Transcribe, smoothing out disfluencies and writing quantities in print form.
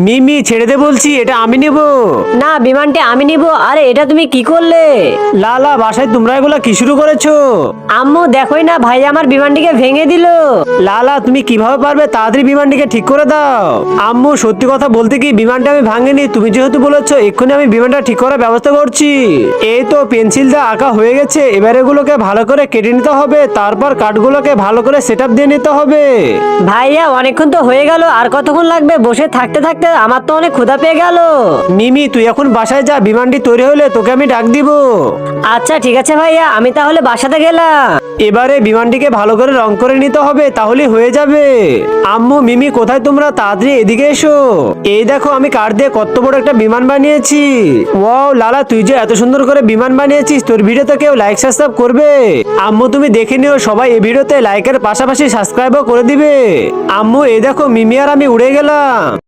মিমি ছেড়ে দে বলছি, এটা আমি নেব। না, বিমানটি আমি নিব। আরে এটা তুমি কি করলে? লালা, বাসায় তোমরা এগুলা কি শুরু করেছো? আম্মু দেখোই না, ভাই আমার বিমানটিকে ভেঙে দিল। লালা, তুমি কিভাবে পারবে? তাড়াতাড়ি বিমানটিকে ঠিক করে দাও। আম্মু, সত্যি কথা বলতে কি বিমানটা আমি ভাঙিনি, তুমি যেহেতু বলেছো এক্ষুনি আমি বিমানটা ঠিক করার ব্যবস্থা করছি। এই তো পেন্সিল দিয়ে আঁকা হয়ে গেছে, এবার এগুলোকে ভালো করে কেটে নিতে হবে, তারপর কাঠগুলোকে ভালো করে সেটআপ দিয়ে নিতে হবে। ভাইয়া অনেকক্ষণ তো হয়ে গেল, আর কতক্ষণ লাগবে? বসে থাকতে থাকতে আমার তো অনেক ক্ষুধা পেয়ে গেল। মিমি, তুই এখন বাসায় যা, বিমানটি তৈরি হলে তোকে আমি ডাক দিব। আচ্ছা ঠিক আছে ভাইয়া, আমি তাহলে বাসাতে গেলাম। এবারে বিমানটিকে ভালো করে রং করে নিতে হবে, তাহলে হয়ে যাবে। আম্মু, মিমি কোথায় তোমরা? তাড়াতাড়ি এদিকে এসো। এই দেখো আমি কাঠ দিয়ে কত বড় একটা বিমান বানিয়েছি। ওয়াও লালা, তুই যে এত সুন্দর করে বিমান বানিয়েছিস, তোর ভিডিওতে কেউ লাইক সাবস্ক্রাইব করবে? আম্মু তুমি দেখে নিও, সবাই এই ভিডিওতে লাইকের পাশাপাশি সাবস্ক্রাইবও করে দিবে। আম্মু এই দেখো মিমি আর আমি উড়ে গেলাম।